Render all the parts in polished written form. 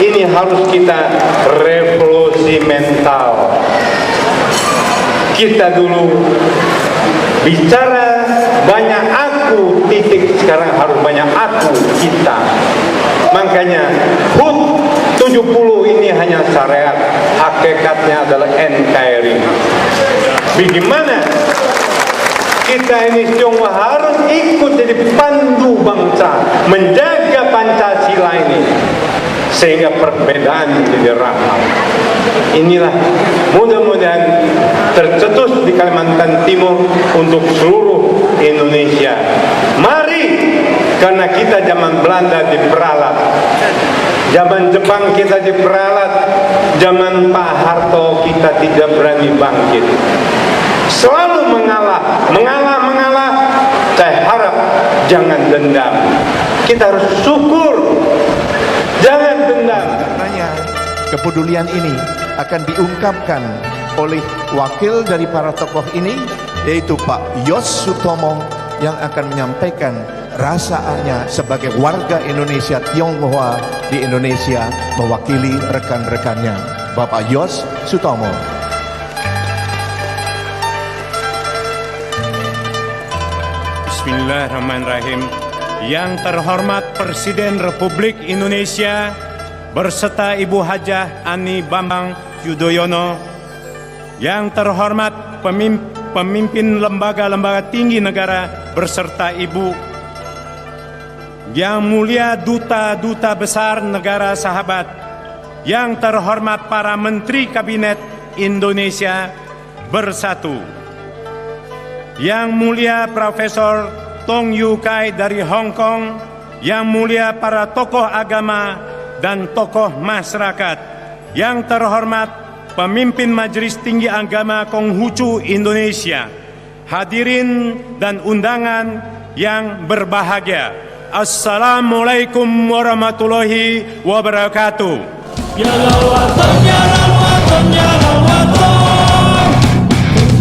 Ini harus kita revolusi mental. Kita dulu bicara banyak aku, titik, sekarang harus banyak aku, kita. Makanya HUT 70 ini hanya syariat, hakikatnya adalah NKRI. Bagaimana kita ini semua harus ikut jadi pandu bangsa, menjaga Pancasila ini, sehingga perbedaan jadi rahmat. Inilah mudah-mudahan tercetus di Kalimantan Timur untuk seluruh Indonesia. Mari, karena kita zaman Belanda diperalat, zaman Jepang kita diperalat, zaman Pak Harto kita tidak berani bangkit, selalu mengalah. Saya harap jangan dendam, kita harus syukur, jangan dendam. Karenanya kepedulian ini akan diungkapkan oleh wakil dari para tokoh ini, yaitu Pak Yos Sutomo, yang akan menyampaikan rasaannya sebagai warga Indonesia Tionghoa di Indonesia mewakili rekan-rekannya. Bapak Yos Sutomo. Bismillahirrahmanirrahim. Yang terhormat Presiden Republik Indonesia berserta Ibu Hajah Ani Bambang Yudhoyono, yang terhormat pemimpin lembaga-lembaga tinggi negara berserta Ibu, yang mulia duta-duta besar negara sahabat, yang terhormat para Menteri Kabinet Indonesia Bersatu, yang mulia Profesor Tong Yu Kai dari Hong Kong, yang mulia para tokoh agama dan tokoh masyarakat, yang terhormat pemimpin Majelis Tinggi Agama Konghucu Indonesia, hadirin dan undangan yang berbahagia, Assalamualaikum warahmatullahi wabarakatuh. Ya lawatan, ya lawatan, ya lawatan,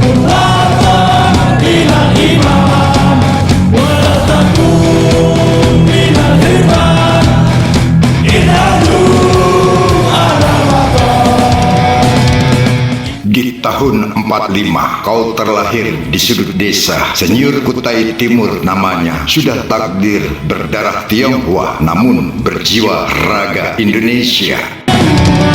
kunturatan ilal imam, walatakun minal hirman, inadu ala watan. Di tahun 45 kau terlahir di sudut desa Senyur Kutai Timur, namanya sudah takdir berdarah Tionghoa namun berjiwa raga Indonesia.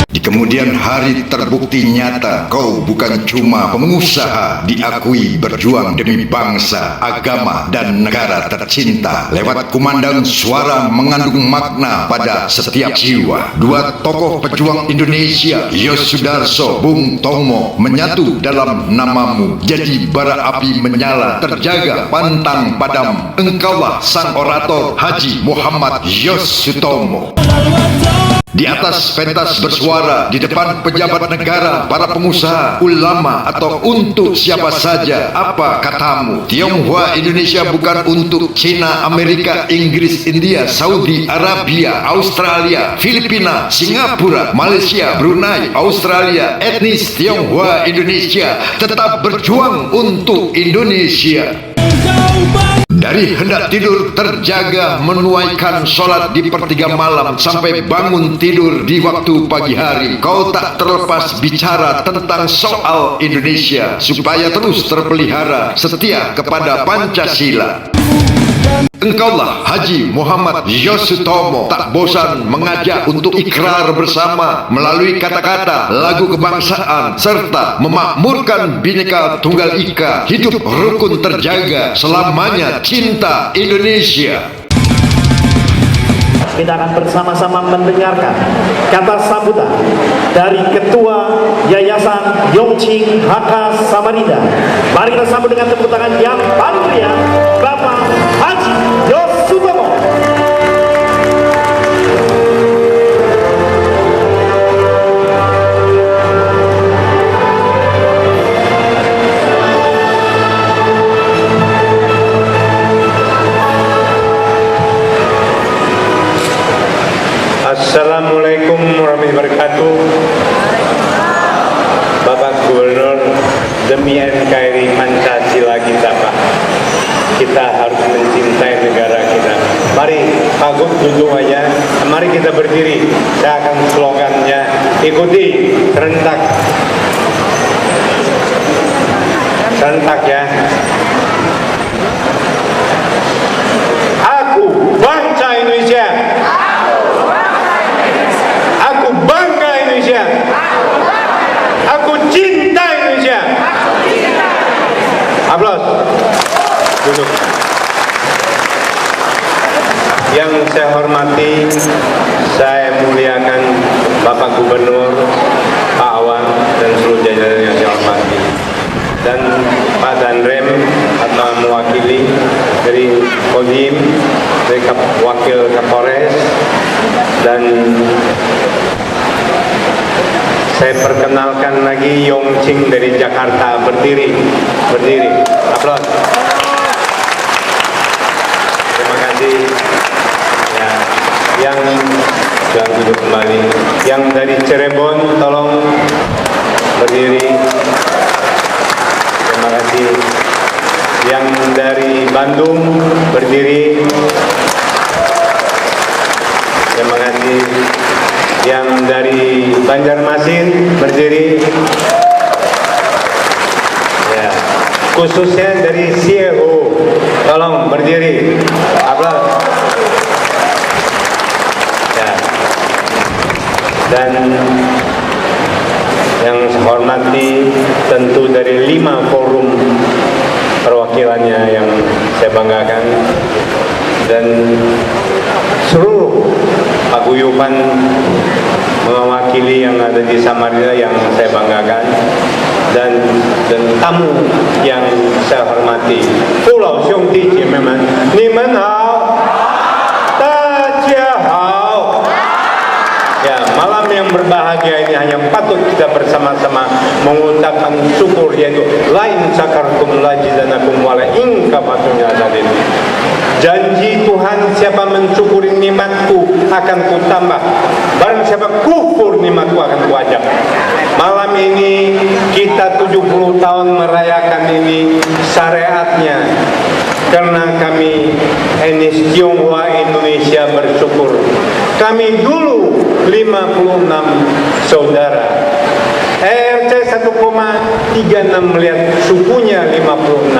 Di kemudian hari terbukti nyata kau bukan cuma pengusaha, diakui berjuang demi bangsa, agama dan negara tercinta. Lewat kumandang suara mengandung makna pada setiap jiwa. Dua tokoh pejuang Indonesia, Yos Sudarso, Bung Tomo, menyatu dalam namamu. Jadi bara api menyala, terjaga pantang padam. Engkaulah sang orator Haji Muhammad Yos Sutomo. Di atas pentas bersuara, di depan pejabat negara, para pengusaha, ulama, atau untuk siapa saja, apa katamu? Tionghoa Indonesia bukan untuk Cina, Amerika, Inggris, India, Saudi Arabia, Australia, Filipina, Singapura, Malaysia, Brunei, Australia. Etnis Tionghoa Indonesia tetap berjuang untuk Indonesia. Dari hendak tidur terjaga menuaikan sholat di pertiga malam sampai bangun tidur di waktu pagi hari. Kau tak terlepas bicara tentang soal Indonesia supaya terus terpelihara setia kepada Pancasila. Engkaulah Haji Muhammad Yos Sutomo, tak bosan mengajak untuk ikrar bersama melalui kata-kata, lagu kebangsaan, serta memakmurkan Bhinneka Tunggal Ika. Hidup rukun terjaga selamanya, cinta Indonesia. Kita akan bersama-sama mendengarkan kata sambutan dari Ketua Yayasan Yongqing Hakka Samarinda. Mari kita sambut dengan tepuk tangan yang paling meriah, Bapak Haji Yos Sutomo. Assalamualaikum warahmatullahi wabarakatuh. Bapak Gubernur, demi NKRI Pancasila kita, Pak, kita harus mencintai negara kita. Mari Pak Gub duduk aja. Mari kita berdiri. Saya akan slogannya. Ikuti serentak. Serentak ya. Aku bangsa Indonesia. Aku bangga Indonesia. Aku cinta Indonesia. Aplaus. Duduk. Yang saya hormati, saya muliakan Bapak Gubernur, Pak Awan, dan seluruh jajaran yang saya hormati. Dan Pak Danrem atau mewakili dari Kodim, dari Wakil Kapolres, dan saya perkenalkan lagi Yongqing dari Jakarta. Berdiri, berdiri. Aplaus. Terima kasih. Ya, yang jangan duduk kembali. Yang dari Cirebon, tolong berdiri. Terima kasih. Yang dari Bandung, berdiri. Terima kasih. Yang dari Banjarmasin, berdiri. Ya, khususnya dari CEO, tolong berdiri. Aplaus. Ya. Dan yang saya hormati tentu dari 5 forum perwakilannya yang saya banggakan, dan seluruh paguyuban mewakili yang ada di Samarinda yang saya banggakan, dan tamu yang saya hormati. Pulau Xiongdi Jiemen, Nimen hao, Dajia hao. Ya, malam yang berbahagia ini hanya patut kita bersama-sama mengucapkan syukur, yaitu lain sakartum lajidanakum wala ingkapatunya tadi. Janji Tuhan, siapa mensyukuri nikmatku akan kutambah, barang siapa kufur nikmatku akan kuajab. Malam ini kita 70 tahun merayakan ini syariatnya, karena kami etnis Tionghoa Indonesia bersyukur. Kami dulu 56 saudara. RC 1,36 melihat sukunya 56.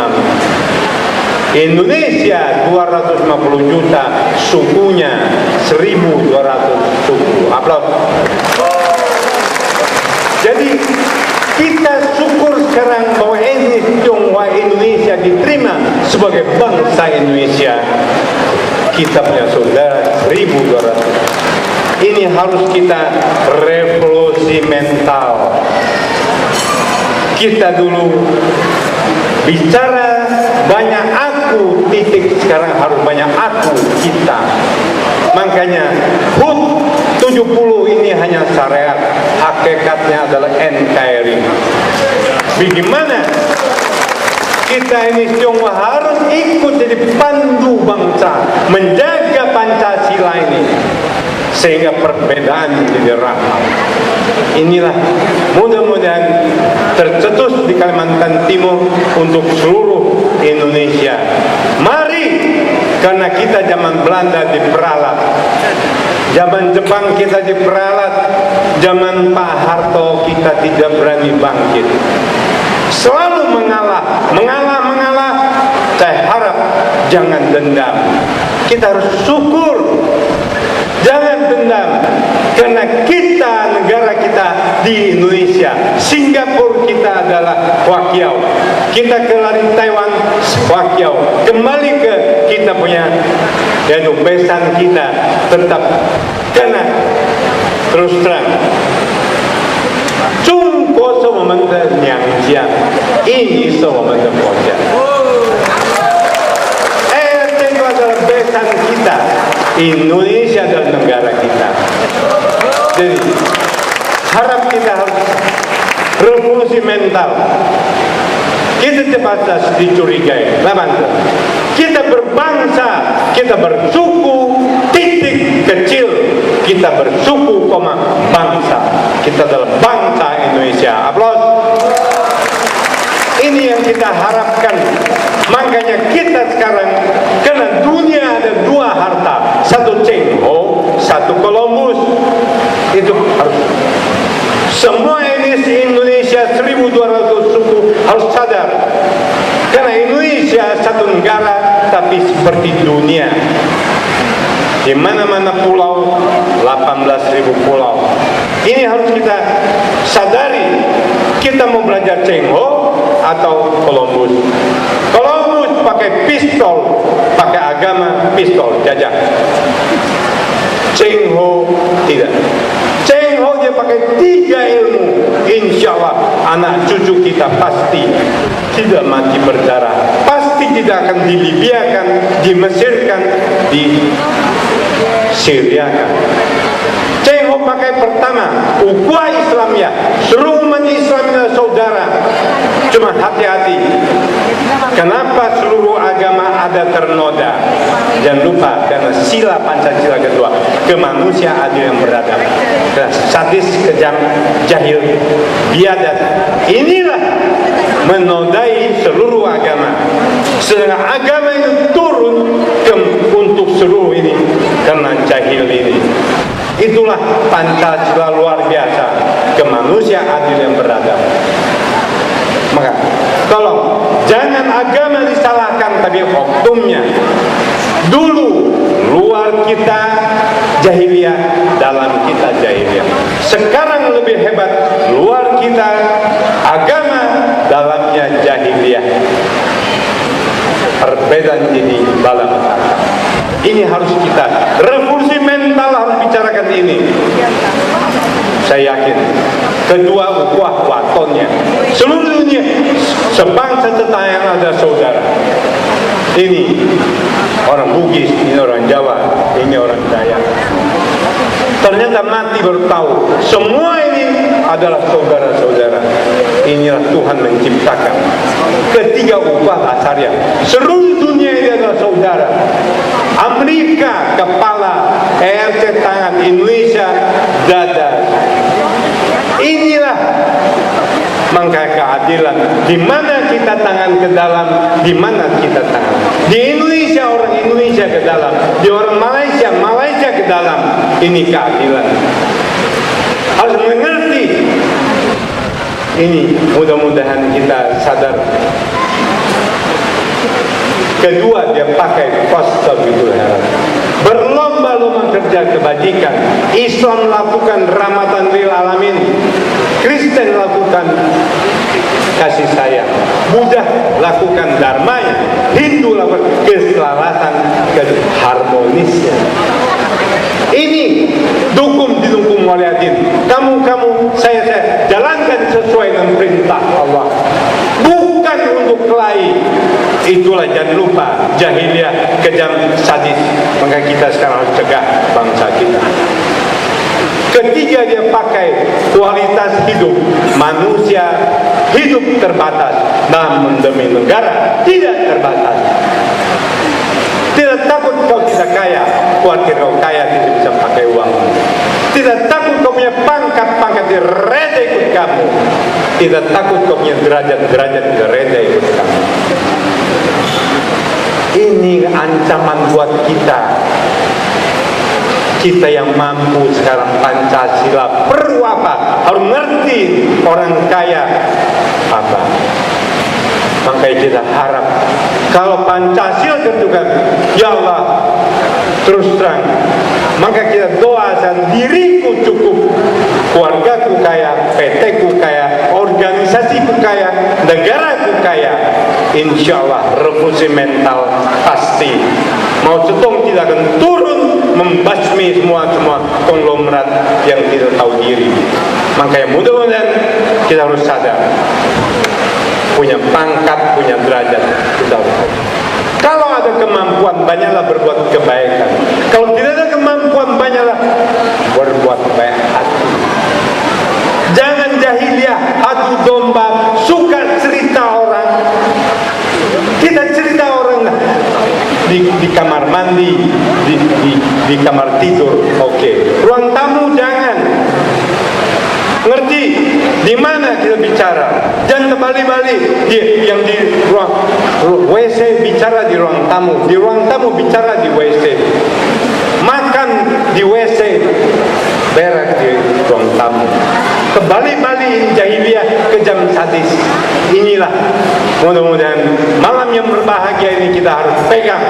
Indonesia 250 juta, sukunya 1.200 suku. Aplaus. Jadi kita syukur sekarang bahwa etnis Tionghoa Indonesia diterima sebagai bangsa Indonesia. Kita punya saudara 1.200. Ini harus kita revolusi mental. Kita dulu bicara banyak aku, titik, sekarang harus banyak aku, kita. Makanya HUT 70 ini hanya syariat, hakikatnya adalah NKRI. Bagaimana kita ini Tionghoa harus ikut jadi pandu bangsa, menjaga Pancasila ini, sehingga perbedaan jadi rahmat. Inilah mudah-mudahan tercetus di Kalimantan Timur untuk seluruh Indonesia. Mari, karena kita zaman Belanda diperalat, zaman Jepang kita diperalat, zaman Pak Harto kita tidak berani bangkit, selalu mengalah. Saya harap jangan dendam. Kita harus syukur, jangan dendam, karena kita, negara kita di Indonesia, Singapura kita adalah wakiau, kita kelarin Taiwan wakiau, kembali ke kita punya, yaitu besan kita tetap. Karena terus terang, Trung Quốc 是我们的娘家，印尼是我们的国家。itu adalah besan kita. Indonesia adalah negara kita. Jadi harap kita harus revolusi mental. Kita cepat dicurigai. Kita berbangsa, kita bersuku, titik kecil. Kita bersuku, bangsa. Kita adalah bangsa Indonesia. Aplaus. Ini yang kita harapkan. Makanya kita sekarang, karena dunia ada dua harta, satu Cheng Ho, satu Columbus. Itu harus. Semua etnis Indonesia 1200 suku harus sadar. Karena Indonesia satu negara tapi seperti dunia. Di mana-mana pulau, 18.000 pulau. Ini harus kita sadari. Kita mau belajar Cheng Ho atau Columbus. Columbus pakai pistol, pakai agama, pistol, jajah. Cheng Ho tidak. Cheng Ho dia pakai 3 ilmu. Insya Allah anak cucu kita pasti tidak mati berdarah, pasti tidak akan dilibiakan, dimesirkan, disiriakan. Cheng Ho pakai pertama ukhuwah Islamiyah, seluruh umat Islam adalah saudara. Cuma hati-hati, kenapa seluruh agama ada ternoda? Jangan lupa, karena sila Pancasila kedua, kemanusiaan adil yang beradab. Sadis, kejam, jahil, biadab, inilah menodai seluruh agama. Sedangkan agama itu turun untuk seluruh ini karena jahil ini. Itulah Pancasila luar biasa, kemanusiaan adil yang beradab. Maka tolong jangan agama disalahkan, tapi hukumnya. Dulu luar kita jahiliyah, dalam kita jahiliyah. Sekarang lebih hebat, luar kita agama, dalamnya jahiliyah. Perbedaan ini dalam ini harus kita revolusi mental, harus bicarakan ini. Saya yakin kedua ukhuwah watonnya seluruh dunia, sebangsa setayang ada saudara. Ini orang Bugis, ini orang Jawa, ini orang Dayak. Ternyata mati baru tahu semua ini adalah saudara-saudara. Inilah Tuhan menciptakan ketiga ukhuwah dasarnya. Seluruh dunia ini adalah saudara. Amerika kepala, ERC tangan, Indonesia dada. Inilah mangka keadilan. Di mana kita tangan ke dalam, di mana kita tangan. Di Indonesia orang Indonesia ke dalam, di orang Malaysia Malaysia ke dalam. Ini keadilan. Harus mengerti. Ini mudah-mudahan kita sadar. Kedua, dia pakai fastabidul khairat. Berlomba-lomba kerja kebajikan. Islam lakukan rahmatan lil alamin. Kristen lakukan kasih sayang. Buddha lakukan dharmanya. Hindu lakukan keselarasan, harmonisnya. Ini didukung oleh adil. Kamu, saya jalankan sesuai dengan perintah Allah. Bukan untuk kelahi. Itulah jangan lupa jahiliyah, kejam, sadis. Maka kita sekarang harus cegah bangsa kita. Ketiga, dia pakai kualitas hidup. Manusia hidup terbatas, namun demi negara tidak terbatas. Tidak takut kau tidak kaya, khawatir kau kaya tidak bisa pakai uang. Tidak takut kau punya pangkat direda ikut kamu. Tidak takut kau punya derajat direda ikut kamu. Ini ancaman buat kita. Kita yang mampu sekarang Pancasila perlu apa? Harus ngerti orang kaya apa. Makanya kita harap kalau Pancasila tentukan, ya Allah, terus terang, maka kita doakan diriku cukup, keluargaku kaya, PT ku kaya, organisasiku kaya, negaraku kaya. Insya Allah revolusi mental pasti. Mau Zedong tidak akan turun membasmi semua konglomerat yang tidak tahu diri. Makanya mudah-mudahan kita harus sadar, punya pangkat, punya derajat, kita harus. Kalau ada kemampuan, banyaklah berbuat kebaikan. Kalau tidak ada kemampuan, banyaklah berbuat baik hati. Jangan jahiliyah, adu domba, suka cerita orang. Kita cerita orang di kamar mandi, di kamar tidur, oke. Ruang tamu jangan. Ngerti di mana kita bicara. Jangan Bali-Bali yang di ruang WC bicara di ruang tamu bicara di WC, makan di WC, berak di ruang tamu. Ke Bali-Bali jahiliyah, kejam sadis. Inilah mudah-mudahan malam yang berbahagia ini kita harus pegang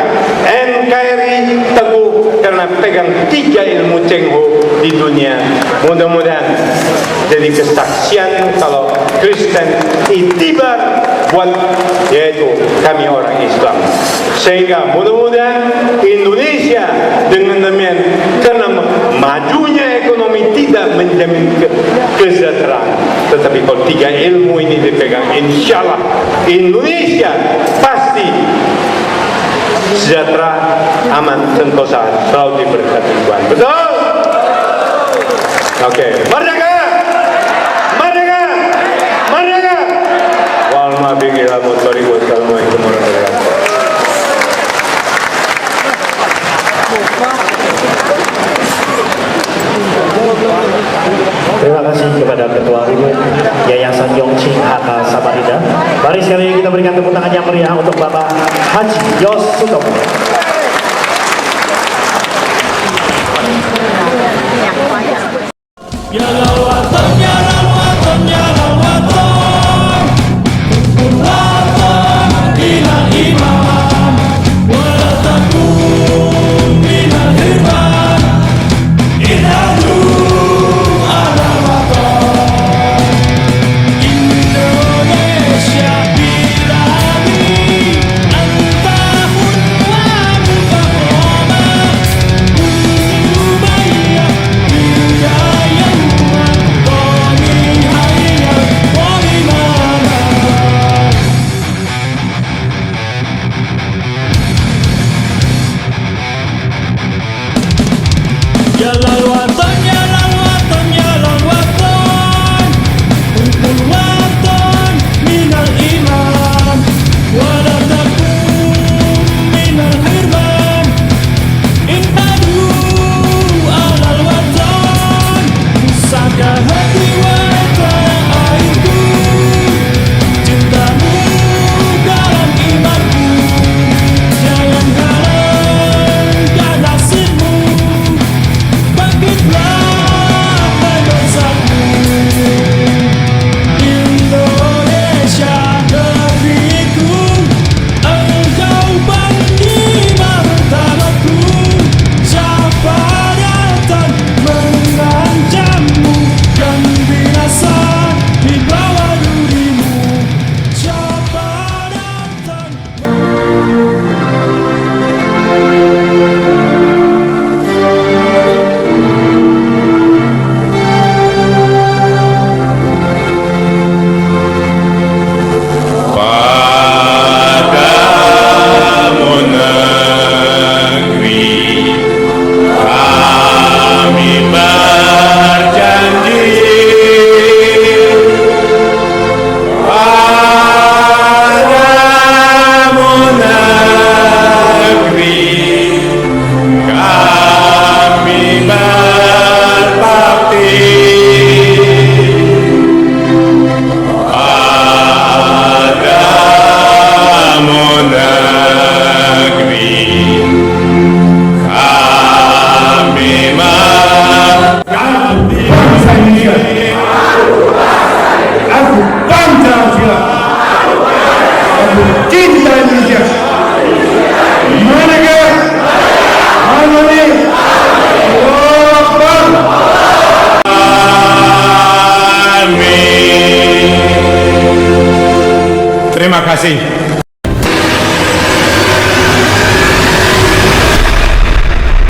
NKRI teguh, karena pegang 3 ilmu Cheng Ho di dunia. Mudah-mudahan jadi kesaksian kalau Kristen itibar buat yaitu kami orang Islam, sehingga mudah-mudahan Indonesia dengan demikian, karena majunya ekonomi tidak menjamin kesejahteraan, tetapi kalau 3 ilmu ini dipegang, insya Allah Indonesia pasti sejahtera, aman, sentosa, selalu diberkati Tuhan. Betul? Oke, merdeka! Merdeka! Merdeka! Wal ma'biqila mutori wa assalamualaikum warahmatullahi wabarakatuh. Terima kasih kepada Ketua Ribut Yayasan Yongching Haka Samarinda. Mari sekali kita berikan tepuk tangan yang meriah untuk Bapak Haji Yos Sutomo. Ya lawatan, ya lawatan, ya lawatan, lawatan ila imam, wala takun minal hirman, inadu ala watan. Indonesia biladi, antahun wa mukarramah, umayyah bidayah. Jalan watan, jalan watan, jalan watan, Rukun watan minal iman, wala takun minal hirman, intadu alal watan, pusaka hati wata airku, cintamu dalam imanku, jangan halangkan nasibmu. Bangkitlah bangsaku, Indonesia negeriku, engkau bangki martabatku. Siapa datang mengancammu dan binasa di bawah durimu. Siapa datang. Padamu negeri kami berjanji, padamu negeri kami berbakti. Padamu negeri kami bangsa Indonesia. Aku bangsa Indonesia. Aku cinta Indonesia. Merdeka! Harmoni! Allahu Akbar! Amin. Terima kasih.